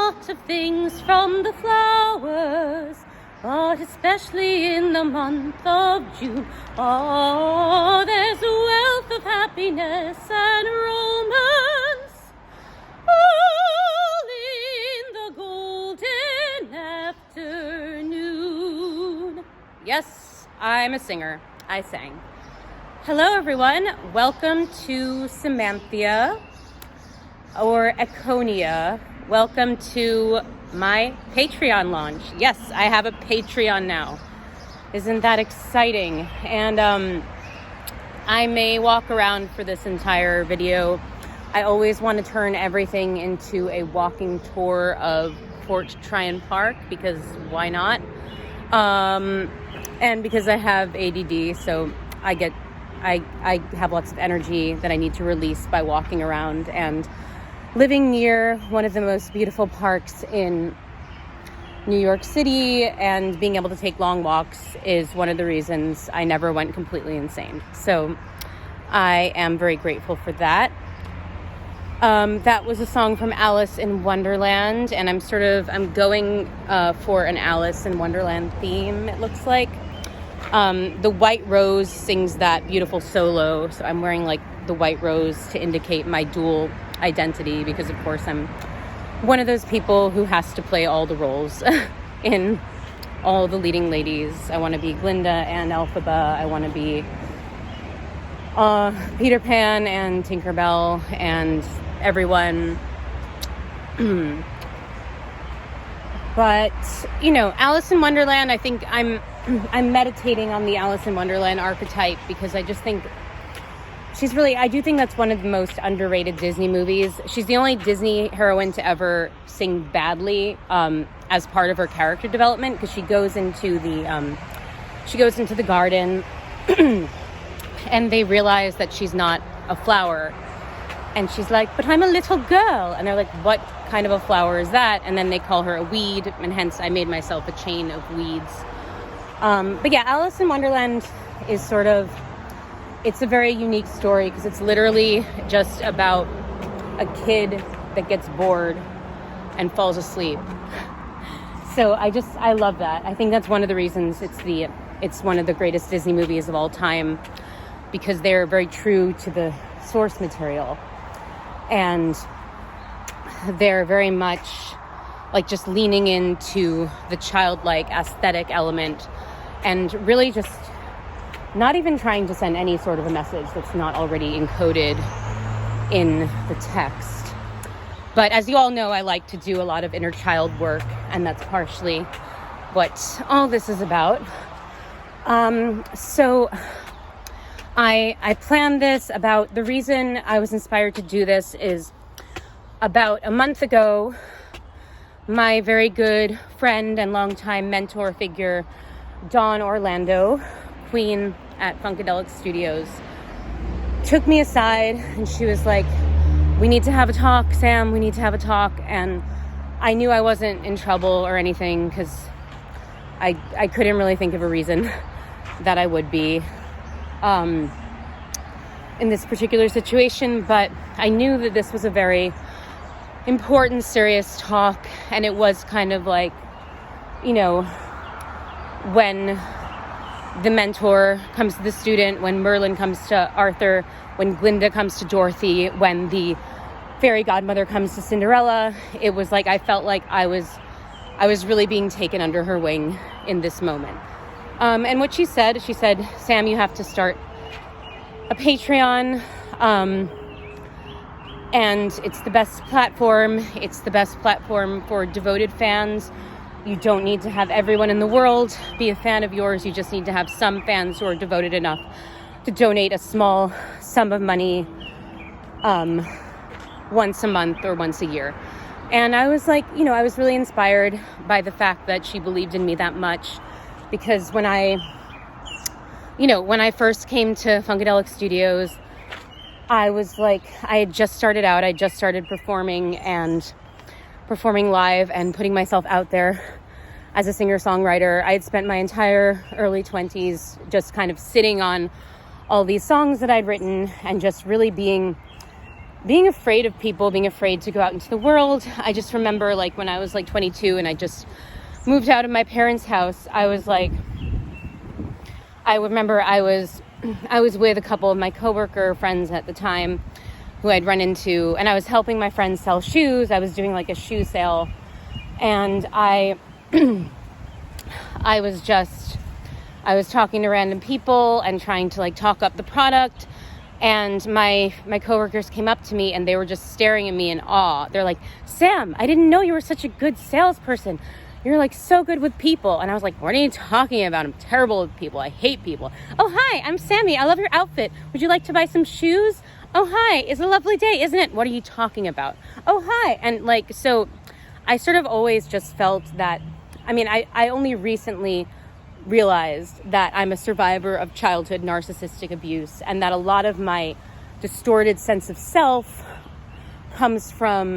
lot of things from the flowers, but especially in the month of June. Oh, there's a wealth of happiness and romance, all in the golden afternoon. Yes, I'm a singer. I sang. Hello, everyone. Welcome to Samantheia, or Econia. Welcome to my Patreon launch. Yes, I have a Patreon now. Isn't that exciting? And I may walk around for this entire video. I always want to turn everything into a walking tour of Fort Tryon Park, because why not? And because I have ADD, so I have lots of energy that I need to release by walking around. And living near one of the most beautiful parks in New York City and being able to take long walks is one of the reasons I never went completely insane. So I am very grateful for that. That was a song from Alice in Wonderland, and I'm going for an Alice in Wonderland theme, it looks like. The White Rose sings that beautiful solo, so I'm wearing like the white rose to indicate my dual identity, because of course I'm one of those people who has to play all the roles in all the leading ladies. I want to be Glinda and Elphaba. I want to be Peter Pan and Tinkerbell and everyone. But, you know, Alice in Wonderland, I think I'm meditating on the Alice in Wonderland archetype, because I just think I do think that's one of the most underrated Disney movies. She's the only Disney heroine to ever sing badly as part of her character development, because she goes into the garden and they realize that she's not a flower, and she's like, "But I'm a little girl," and they're like, "What kind of a flower is that?" And then they call her a weed, and hence I made myself a chain of weeds. But yeah, Alice in Wonderland is it's a very unique story, because it's literally just about a kid that gets bored and falls asleep. So I love that. I think that's one of the reasons it's one of the greatest Disney movies of all time, because they're very true to the source material. And they're very much like just leaning into the childlike aesthetic element, and really just not even trying to send any sort of a message that's not already encoded in the text. But as you all know, I like to do a lot of inner child work, and that's partially what all this is about. So I planned this about the reason I was inspired to do this is about a month ago, my very good friend and longtime mentor figure, Dawn Orlando, Queen at Funkadelic Studios, took me aside, and she was like, "We need to have a talk, Sam, we need to have a talk." And I knew I wasn't in trouble or anything, because I couldn't really think of a reason that I would be in this particular situation, but I knew that this was a very important, serious talk, and it was kind of like, you know, when the mentor comes to the student, when Merlin comes to Arthur, when Glinda comes to Dorothy, when the fairy godmother comes to Cinderella, it was like I felt like I was really being taken under her wing in this moment. And what she said, "Sam, you have to start a Patreon, and it's the best platform. It's the best platform for devoted fans. You don't need to have everyone in the world be a fan of yours. You just need to have some fans who are devoted enough to donate a small sum of money once a month or once a year." And I was like, you know, I was really inspired by the fact that she believed in me that much, because when I first came to Funkadelic Studios, I was like, I had just started out. I just started performing live and putting myself out there as a singer-songwriter. I had spent my entire early 20s just kind of sitting on all these songs that I'd written and just really being being afraid of people, being afraid to go out into the world. I just remember like when I was like 22 and I just moved out of my parents' house, I remember I was with a couple of my coworker friends at the time who I'd run into, and I was helping my friends sell shoes. I was doing like a shoe sale, and I was talking to random people and trying to like talk up the product. And my coworkers came up to me and they were just staring at me in awe. They're like, Sam, I didn't know you were such a good salesperson. You're like so good with people. And I was like, what are you talking about? I'm terrible with people. I hate people. Oh, hi, I'm Sammy. I love your outfit. Would you like to buy some shoes? Oh, hi, it's a lovely day, isn't it? What are you talking about? Oh, hi. And like, so I sort of always just felt that, I mean, I only recently realized that I'm a survivor of childhood narcissistic abuse, and that a lot of my distorted sense of self comes from